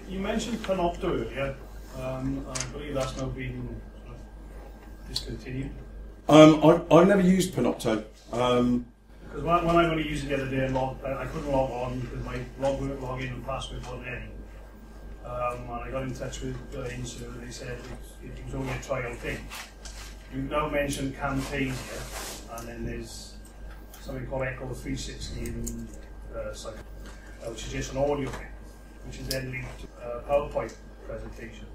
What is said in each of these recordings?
You mentioned Panopto earlier. I believe that's now been discontinued. I've never used Panopto. Because when I went to use it the other day, I couldn't log on because my login and password wasn't any. And I got in touch with Insur and they said it was only a trial thing. You've now mentioned Camtasia, and then there's something called Echo 360 in which is just an audio thing, which is then linked to a PowerPoint presentation.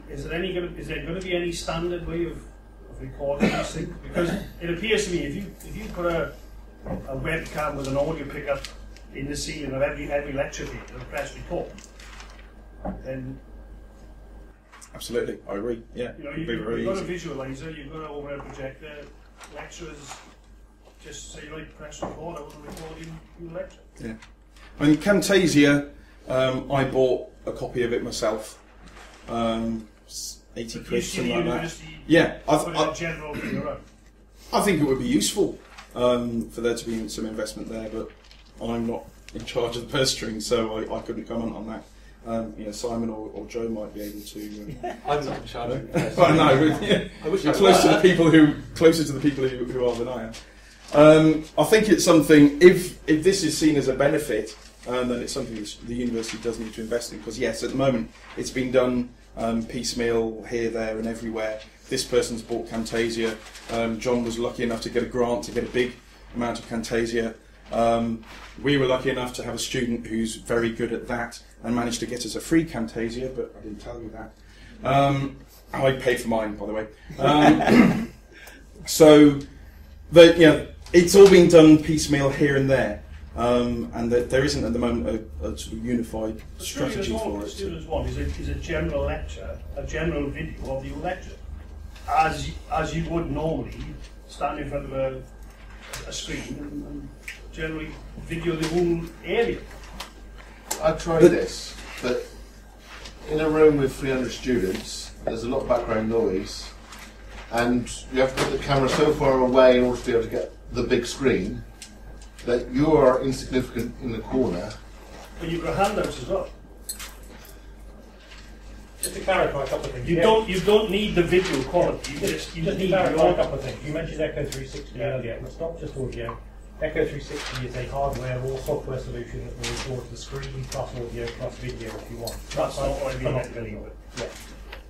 Is there going to be any standard way of recording these things? Because it appears to me if you put a webcam with an audio pickup in the ceiling of every lecture theatre and press record, then absolutely, I agree. Yeah, you've got a visualizer, you've got an overhead projector. Lecturers just say, right, press record. I wasn't recording your lecture. Yeah, I mean Camtasia. I bought a copy of it myself. 80 quid, something like that. Yeah, I think it would be useful for there to be some investment there, but I'm not in charge of the purse strings, so I couldn't comment on that. Simon or Joe might be able to. I'm not in charge of the purse. But no, you're closer to the people who are than I am. I think it's something. If this is seen as a benefit, then it's something that the university does need to invest in. Because yes, at the moment it's been done piecemeal here, there, and everywhere. This person's bought Camtasia. John was lucky enough to get a grant to get a big amount of Camtasia. We were lucky enough to have a student who's very good at that and managed to get us a free Camtasia, but I didn't tell you that. I paid for mine, by the way. So, it's all been done piecemeal here and there. And there isn't at the moment a sort of unified strategy for it. What the students want is a general lecture, a general video of your lecture, as you would normally stand in front of a screen and generally video the whole area. I tried this, but in a room with 300 students, there's a lot of background noise, and you have to put the camera so far away in order to be able to get the big screen that you are insignificant in the corner. But you've got handouts as well. Just to clarify a couple of things. You don't need the video quality. You just need to clarify a couple of things. You mentioned Echo 360 earlier. It's not just audio. Echo 360 is a hardware or software solution that will record the screen plus audio plus video if you want. That's not what I mean. Yeah,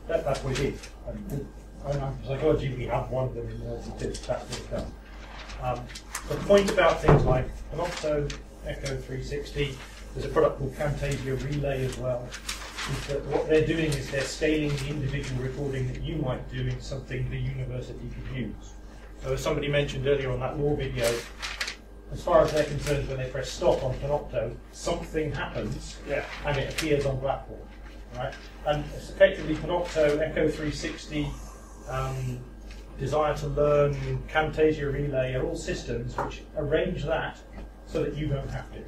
that's what it is. And psychology, we have one of them in University too. That's what it does. The point about things like Panopto, Echo 360, there's a product called Camtasia Relay as well, is that what they're doing is they're scaling the individual recording that you might do in something the university could use. So as somebody mentioned earlier on that law video, as far as they're concerned, when they press stop on Panopto, something happens and it appears on Blackboard. Right? And it's effectively Panopto, Echo 360, Desire to Learn, Camtasia Relay are all systems which arrange that so that you don't have to,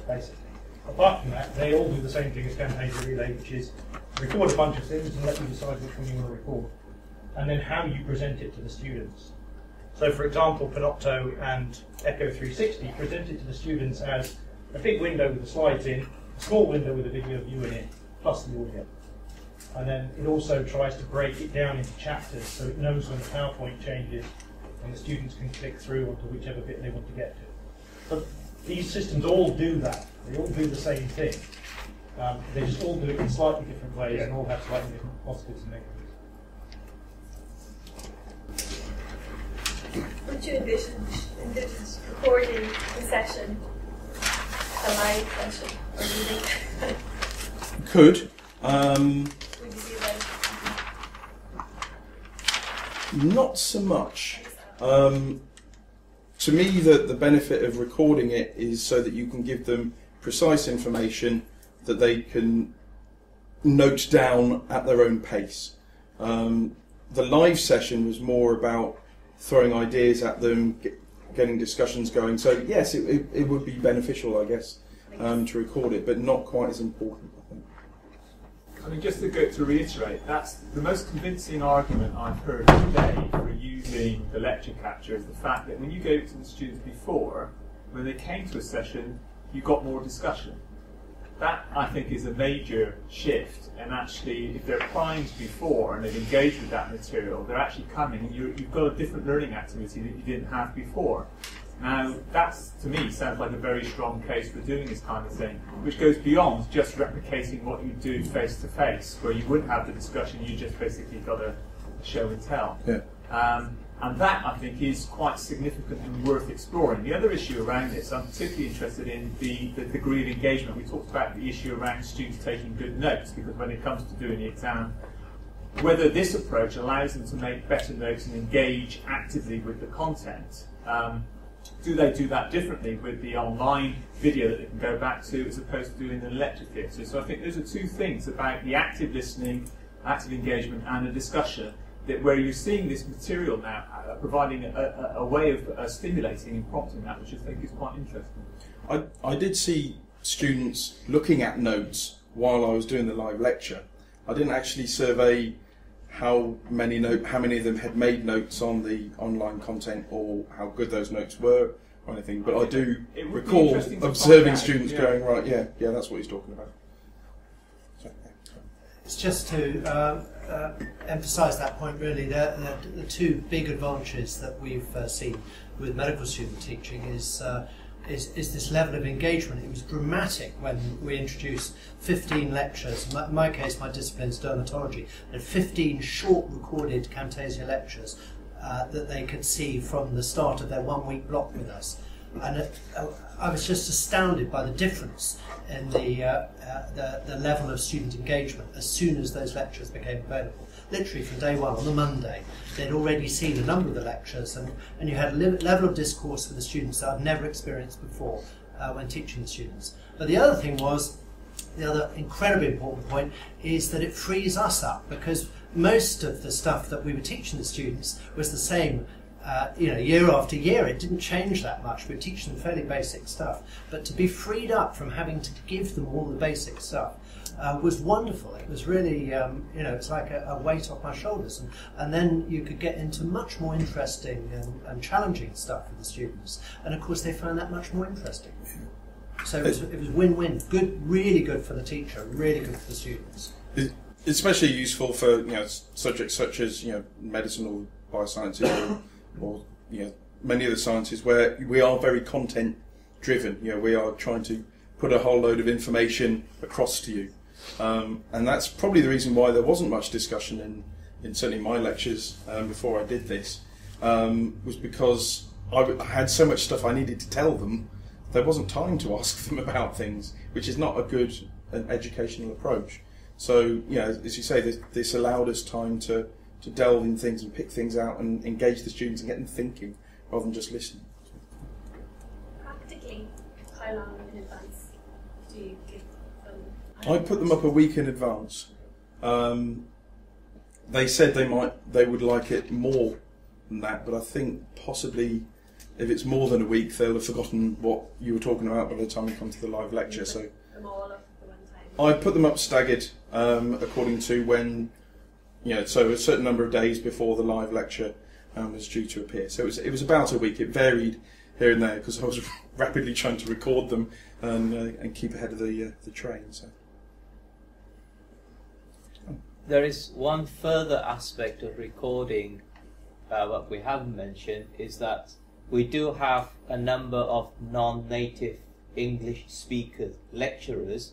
basically. Apart from that, they all do the same thing as Camtasia Relay, which is record a bunch of things and let you decide which one you want to record, and then how you present it to the students. So, for example, Panopto and Echo 360 present it to the students as a big window with the slides in, a small window with a video view in it, plus the audio. And then it also tries to break it down into chapters so it knows when the PowerPoint changes and the students can click through onto whichever bit they want to get to. So these systems all do that. They all do the same thing. They just all do it in slightly different ways and all have slightly different positives and negatives. Would you envision recording the session, a live session, or do you think? Could. Would you do that? Not so much. To me, the benefit of recording it is so that you can give them precise information that they can note down at their own pace. The live session was more about throwing ideas at them, getting discussions going. So yes, it would be beneficial, I guess, to record it, but not quite as important, I think. I mean, just to reiterate, that's the most convincing argument I've heard today for using the lecture capture is the fact that when you gave it to the students before, when they came to a session, you got more discussion. That, I think, is a major shift, and actually, if they're primed before and they've engaged with that material, they're actually coming, and you've got a different learning activity that you didn't have before. Now, that, to me, sounds like a very strong case for doing this kind of thing, which goes beyond just replicating what you do face-to-face, where you wouldn't have the discussion, you just basically got a show and tell. Yeah. And that, I think, is quite significant and worth exploring. The other issue around this, I'm particularly interested in the degree of engagement. We talked about the issue around students taking good notes, because when it comes to doing the exam, whether this approach allows them to make better notes and engage actively with the content. Do they do that differently with the online video that they can go back to as opposed to doing the lecture theatre? So I think those are two things about the active listening, active engagement, and the discussion, that where you're seeing this material now providing a way of stimulating and prompting that, which I think is quite interesting. I did see students looking at notes while I was doing the live lecture. I didn't actually survey how many of them had made notes on the online content or how good those notes were or anything, but I do recall observing students going, right, yeah, that's what he's talking about. So, yeah. It's just to emphasise that point, really. The two big advantages that we've seen with medical student teaching is this level of engagement. It was dramatic when we introduced 15 lectures. In my case, my discipline is dermatology, and 15 short recorded Camtasia lectures that they could see from the start of their 1 week block with us. And I was just astounded by the difference in the level of student engagement as soon as those lectures became available. Literally from day one, on the Monday, they'd already seen a number of the lectures, and you had a level of discourse with the students that I've never experienced before when teaching the students. But the other thing was, the other incredibly important point, is that it frees us up, because most of the stuff that we were teaching the students was the same year after year. It didn't change that much. We were teaching them fairly basic stuff. But to be freed up from having to give them all the basic stuff was wonderful. It was really, it's like a weight off my shoulders. And then you could get into much more interesting and challenging stuff with the students. And of course they found that much more interesting. So it was win-win. Good, really good for the teacher, really good for the students. It's especially useful for subjects such as medicine or biosciences or many of the sciences where we are very content driven. We are trying to put a whole load of information across to you, and that's probably the reason why there wasn't much discussion in certainly my lectures before I did this, was because I had so much stuff I needed to tell them. There wasn't time to ask them about things, which is not a good educational approach. So as you say, this allowed us time to delve in things and pick things out and engage the students and get them thinking rather than just listening. Practically, how long in advance do you give them? I put them up a week in advance. They said they would like it more than that, but I think possibly if it's more than a week, they'll have forgotten what you were talking about by the time we come to the live lecture. So them all up at one time? I put them up staggered according to when. So a certain number of days before the live lecture was due to appear. So it was about a week. It varied here and there because I was rapidly trying to record them and keep ahead of the train. So. There is one further aspect of recording what we haven't mentioned, is that we do have a number of non-native English speakers, lecturers,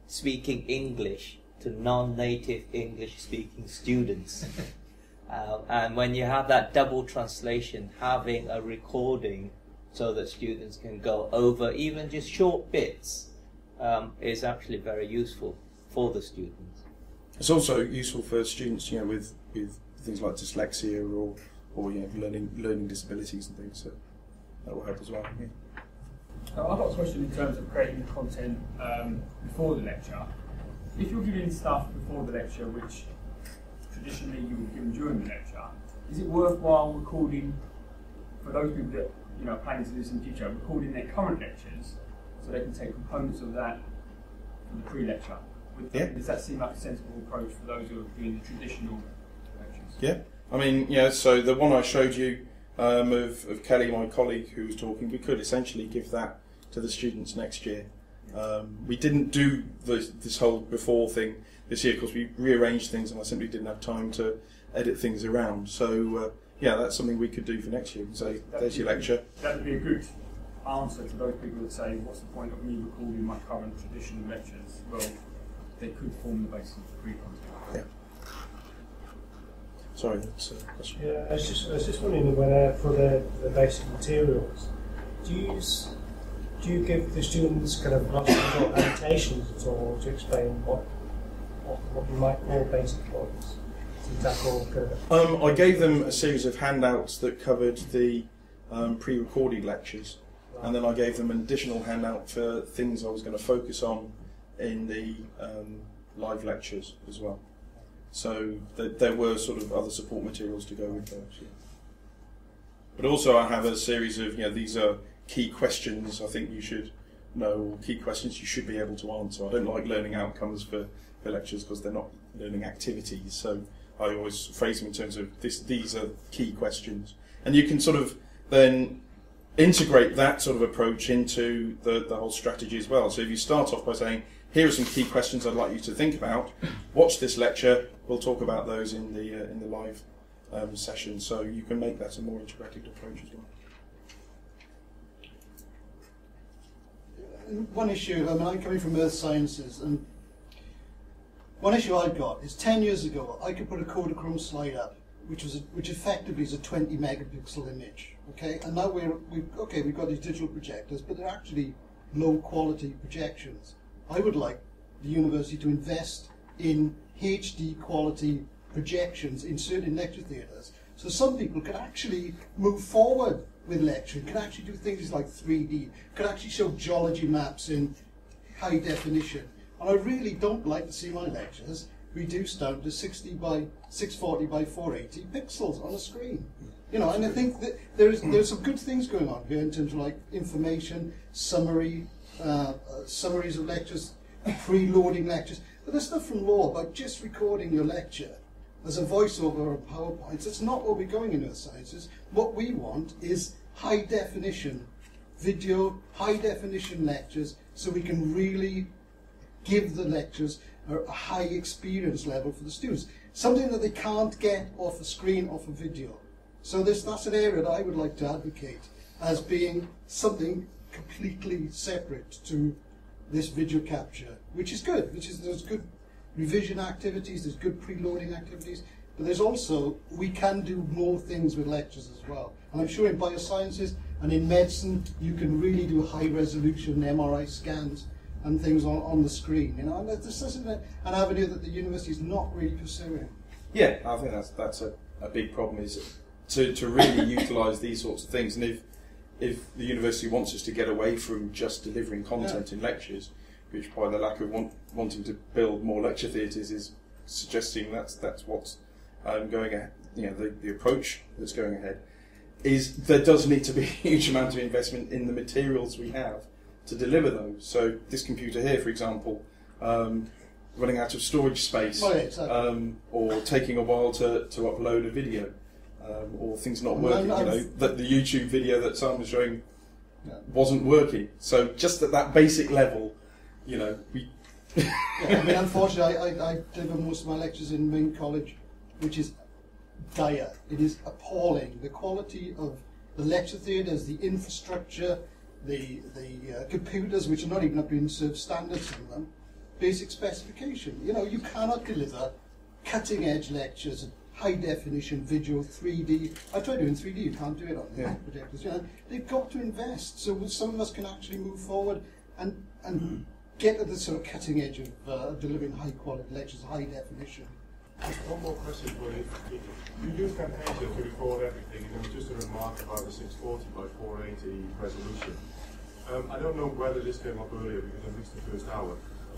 speaking English to non-native English-speaking students. And when you have that double translation, having a recording so that students can go over even just short bits is actually very useful for the students. It's also useful for students, with things like dyslexia or learning disabilities and things. So that will help as well. Yeah. I've got a question in terms of creating the content before the lecture. If you're giving stuff before the lecture, which traditionally you would give during the lecture, is it worthwhile recording, for those people that are planning to do this in the future, recording their current lectures so they can take components of that from the pre-lecture? Does that seem like a sensible approach for those who are doing the traditional lectures? Yeah, I mean, so the one I showed you of Kelly, my colleague who was talking, we could essentially give that to the students next year We didn't do this whole before thing this year because we rearranged things and I simply didn't have time to edit things around. So yeah, that's something we could do for next year. So there's your lecture. That would be a good answer to those people that say, what's the point of me recording my current traditional lectures? Well, they could form the basis of free content. Yeah. Sorry, that's a question. Yeah, I was just wondering whether for the basic materials, do you give the students kind of lots of annotations at all to explain what you might call basic points? Is that all kind of I gave them a series of handouts that covered the pre-recorded lectures, and then I gave them an additional handout for things I was going to focus on in the live lectures as well. So there were sort of other support materials to go with those. Yeah. But also I have a series of, these are key questions I think you should know, or key questions you should be able to answer. I don't like learning outcomes for lectures because they're not learning activities, so I always phrase them in terms of these are key questions. And you can sort of then integrate that sort of approach into the whole strategy as well. So if you start off by saying, here are some key questions I'd like you to think about, watch this lecture, we'll talk about those in the live session, so you can make that a more integrated approach as well. One issue, I'm coming from earth sciences, and one issue I've got is 10 years ago I could put a Kodachrome slide up, which effectively is a 20 megapixel image, okay? And now we've got these digital projectors, but they're actually low quality projections. I would like the university to invest in HD quality projections inserted in lecture theatres, so some people can actually move forward with lecturing, can actually do things like 3D, can actually show geology maps in high definition. And I really don't like to see my lectures reduced down to 60 by 640 by 480 pixels on a screen. And I think that there's some good things going on here in terms of like information, summaries of lectures, preloading lectures. But there's stuff from law about just recording your lecture as a voiceover or PowerPoint. It's not where we're going in earth sciences. What we want is high definition video, high definition lectures, so we can really give the lectures a high experience level for the students. Something that they can't get off a screen, off a video. So that's an area that I would like to advocate as being something completely separate to this video capture, which is good, there's good revision activities, there's good preloading activities, but there's also, we can do more things with lectures as well. And I'm sure in biosciences and in medicine, you can really do high resolution MRI scans and things on the screen, and this isn't an avenue that the university is not really pursuing. Yeah, I think that's a big problem, is to really utilise these sorts of things. And if the university wants us to get away from just delivering content in lectures, which by the lack of wanting to build more lecture theatres is suggesting that's what's going ahead, the approach that's going ahead, is there does need to be a huge amount of investment in the materials we have to deliver those. So this computer here, for example, running out of storage space, or taking a while to upload a video, or things not working. That the YouTube video that Simon was showing wasn't working. So just at that basic level, we. Unfortunately, I deliver most of my lectures in main college, which is dire. It is appalling. The quality of the lecture theatres, the infrastructure, the computers, which are not even up to serve standards in them, basic specification. You cannot deliver cutting edge lectures, high definition video, 3D. I tried doing 3D, you can't do it on the projectors. They've got to invest so some of us can actually move forward and get at the sort of cutting edge of delivering high quality lectures, high definition. Just one more question for you. You use Camtasia to record everything, and just a remark about the 640 by 480 resolution. I don't know whether this came up earlier because I missed the first hour.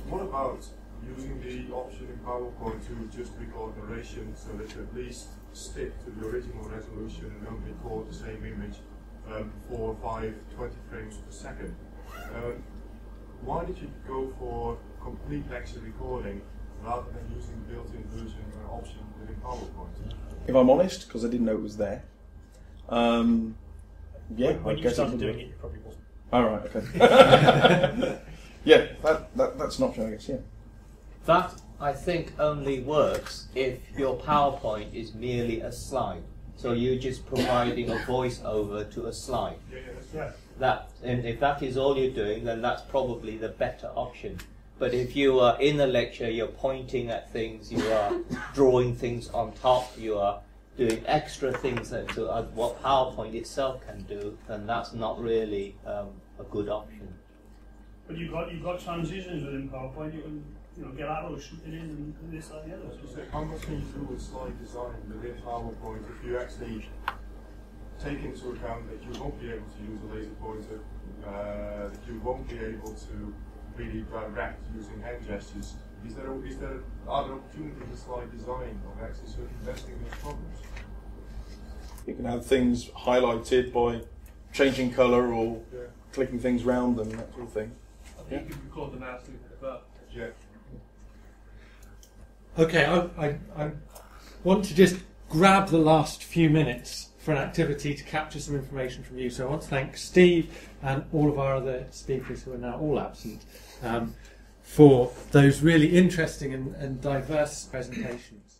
What about using the option in PowerPoint to just record narration so that you at least stick to the original resolution and don't record the same image 4, 5, 20 frames per second? Why did you go for complete lecture recording rather than using the built-in version option within PowerPoint? If I'm honest, because I didn't know it was there. When you started doing it, you probably wasn't. Oh, right, okay. Yeah, that's an option, I guess. Yeah. That, I think, only works if your PowerPoint is merely a slide. So you're just providing a voiceover to a slide. And if that is all you're doing, then that's probably the better option. But if you are in a lecture, you're pointing at things, you are drawing things on top, you are doing extra things to what PowerPoint itself can do, then that's not really a good option. But you've got transitions within PowerPoint. You can get arrows shooting in and this, that, and the other. So how much can you do with slide design within PowerPoint if you actually take into account that you won't be able to use a laser pointer, that you won't be able to really direct using hand gestures? Are there opportunities in slide design of actually circumventing these problems? You can have things highlighted by changing colour or clicking things round them, that sort of thing. I think you can record the mouse movement above. Yeah. Okay, I want to just grab the last few minutes for an activity to capture some information from you. So I want to thank Steve and all of our other speakers who are now all absent for those really interesting and diverse presentations.